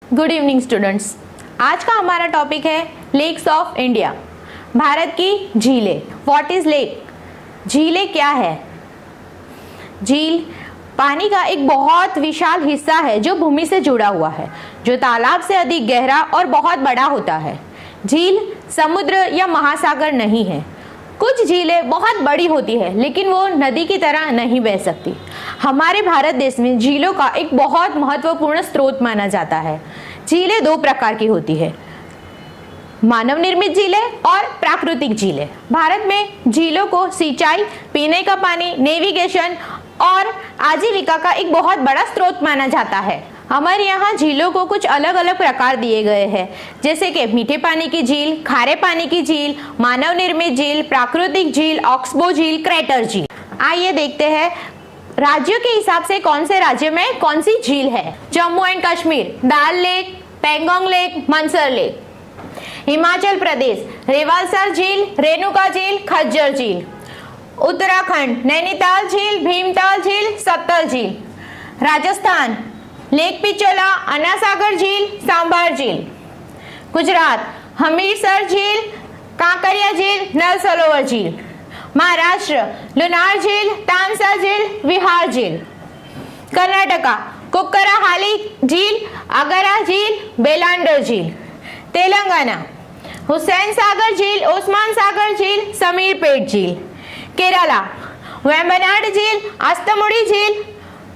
Good evening students. आज का हमारा टॉपिक है लेक्स ऑफ इंडिया, भारत की झीलें। What is lake? झीलें क्या है? झील पानी का एक बहुत विशाल हिस्सा है जो भूमि से जुड़ा हुआ है, जो तालाब से अधिक गहरा और बहुत बड़ा होता है। झील समुद्र या महासागर नहीं है। कुछ झीलें बहुत बड़ी होती है लेकिन वो नदी की तरह नहीं बह सकती। हमारे भारत देश में झीलों का एक बहुत महत्वपूर्ण स्रोत माना जाता है। झीलें दो प्रकार की होती है, मानव निर्मित झीलें और प्राकृतिक झीलें। भारत में झीलों को सिंचाई, पीने का पानी, नेविगेशन और आजीविका का एक बहुत बड़ा स्रोत माना जाता है। हमारे यहाँ झीलों को कुछ अलग अलग प्रकार दिए गए हैं, जैसे कि मीठे पानी की झील, खारे पानी की झील, मानव निर्मित झील, प्राकृतिक झील, ऑक्सबो झील, क्रेटर झील। आइए देखते हैं राज्यों के हिसाब से कौन से राज्य में कौन सी झील है। Jammu and Kashmir, Dal lake, Pangong lake, Mansar lake. Himachal Pradesh, Rewalsar झील, रेणुका झील, खज्जर झील। उत्तराखंड, नैनीताल झील, भीमताल झील, सत्तल झील। राजस्थान, लेक पिचोला, अन्नासागर झील, सांभर झील। गुजरात, हमीरसर झील, कांकरिया झील, नल सरोवर झील। महाराष्ट्र, लुनार झील, तामसा झील, विहार झील। कर्नाटका, कुक्कराहाली झील, अगरा झील, बेलांडर झील। तेलंगाना, हुसैन सागर झील, ओस्मान सागर झील, समीरपेट झील। केरला, वेम्बनाड झील, अस्तमुड़ी झील,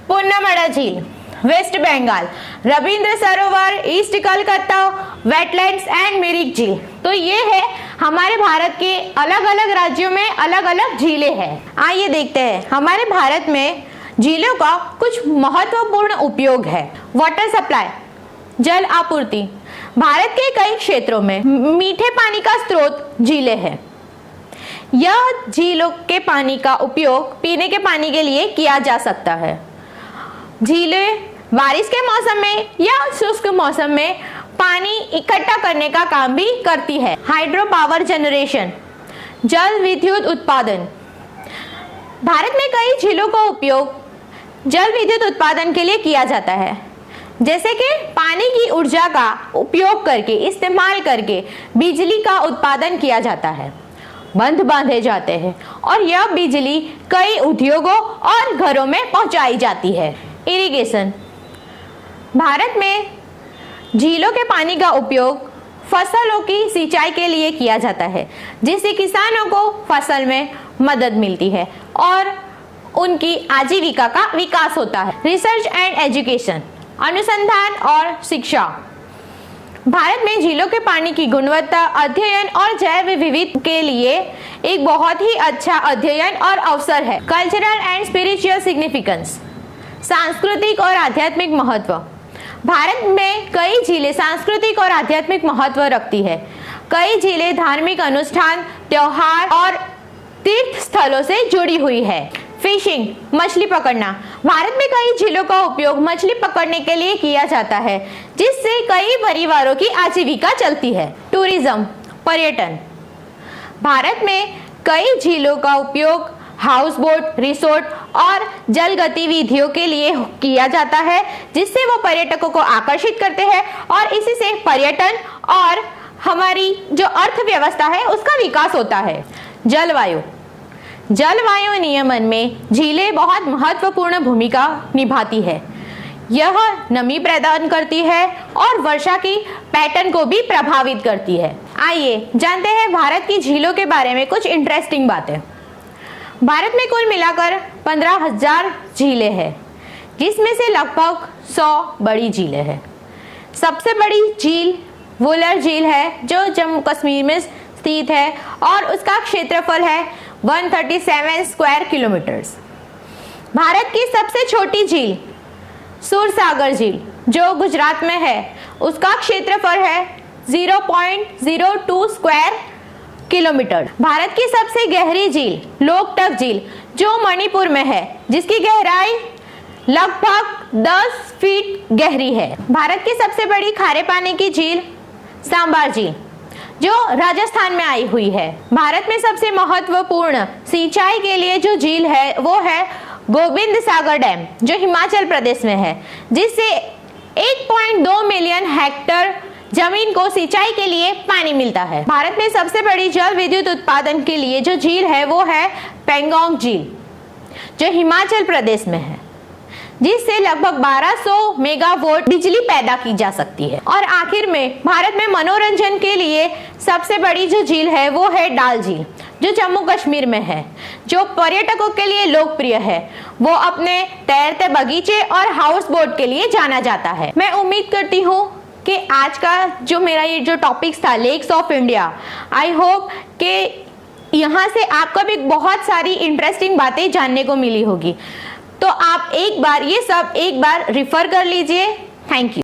पुन्नमड़ा झील। Waste Bengal, Ravindra Sarovar, east Calcutta, wetlands and Mirik झील। तो ये है हमारे भारत के अलग अलग राज्यों में अलग अलग झीलें हैं। आइए देखते हैं हमारे भारत में झीलों का कुछ महत्वपूर्ण उपयोग है। वाटर सप्लाई, जल आपूर्ति। भारत के कई क्षेत्रों में मीठे पानी का स्रोत झीलें हैं। यह झीलों के पानी का उपयोग पीने के पानी के लिए किया जा सकता है। झीलें बारिश के मौसम में या शुष्क मौसम में पानी इकट्ठा करने का काम भी करती है। हाइड्रो पावर जनरेशन, जल विद्युत उत्पादन। भारत में कई झीलों का उपयोग जल विद्युत उत्पादन के लिए किया जाता है, जैसे कि पानी की ऊर्जा का उपयोग करके इस्तेमाल करके बिजली का उत्पादन किया जाता है। बंध बांधे जाते हैं और यह बिजली कई उद्योगों और घरों में पहुंचाई जाती है। इरिगेशन, भारत में झीलों के पानी का उपयोग फसलों की सिंचाई के लिए किया जाता है, जिससे किसानों को फसल में मदद मिलती है और उनकी आजीविका का विकास होता है। रिसर्च एंड एजुकेशन, अनुसंधान और शिक्षा। भारत में झीलों के पानी की गुणवत्ता, अध्ययन और जैव विविधता के लिए एक बहुत ही अच्छा अध्ययन और अवसर है। कल्चरल एंड स्पिरिचुअल सिग्निफिकेंस, सांस्कृतिक और आध्यात्मिक महत्व। भारत में कई झीलें सांस्कृतिक और आध्यात्मिक महत्व रखती है। कई झीलें धार्मिक अनुष्ठान, त्योहार और तीर्थ स्थलों से जुड़ी हुई है। फिशिंग, मछली पकड़ना। भारत में कई झीलों का उपयोग मछली पकड़ने के लिए किया जाता है, जिससे कई परिवारों की आजीविका चलती है। टूरिज्म, पर्यटन। भारत में कई झीलों का उपयोग हाउस बोट, रिसोर्ट और जल गतिविधियों के लिए किया जाता है, जिससे वो पर्यटकों को आकर्षित करते हैं और इसी से पर्यटन और हमारी जो अर्थव्यवस्था है उसका विकास होता है। जलवायु, जलवायु नियमन में झीलें बहुत महत्वपूर्ण भूमिका निभाती है। यह नमी प्रदान करती है और वर्षा की पैटर्न को भी प्रभावित करती है। आइए जानते हैं भारत की झीलों के बारे में कुछ इंटरेस्टिंग बातें। भारत में कुल मिलाकर 15,000 झीलें हैं, जिसमें से लगभग 100 बड़ी झीलें हैं। सबसे बड़ी झील वुलर झील है, जो जम्मू कश्मीर में स्थित है और उसका क्षेत्रफल है 137 स्क्वायर किलोमीटर्स। भारत की सबसे छोटी झील सूरसागर झील, जो गुजरात में है, उसका क्षेत्रफल है 0.02 स्क्वायर किलोमीटर। भारत की सबसे गहरी झील लोकटक झील, जो मणिपुर में है, जिसकी गहराई लगभग 10 फीट गहरी है। भारत की सबसे बड़ी खारे पानी की झील सांभर झील, जो राजस्थान में आई हुई है। भारत में सबसे महत्वपूर्ण सिंचाई के लिए जो झील है वो है गोविंद सागर डैम, जो हिमाचल प्रदेश में है, जिससे 1.2 मिलियन हेक्टेयर जमीन को सिंचाई के लिए पानी मिलता है। भारत में सबसे बड़ी जल विद्युत उत्पादन के लिए जो झील है वो है पेंगोंग झील, जो हिमाचल प्रदेश में है, जिससे लगभग 1200 मेगावाट बिजली पैदा की जा सकती है। और आखिर में भारत में मनोरंजन के लिए सबसे बड़ी जो झील है वो है डाल झील, जो जम्मू कश्मीर में है, जो पर्यटकों के लिए लोकप्रिय है। वो अपने तैरते बगीचे और हाउस बोट के लिए जाना जाता है। मैं उम्मीद करती हूँ कि आज का जो मेरा ये जो टॉपिक्स था lakes of India, I hope कि यहाँ से आपको भी बहुत सारी इंटरेस्टिंग बातें जानने को मिली होगी। तो आप एक बार ये सब एक बार रिफर कर लीजिए। Thank you.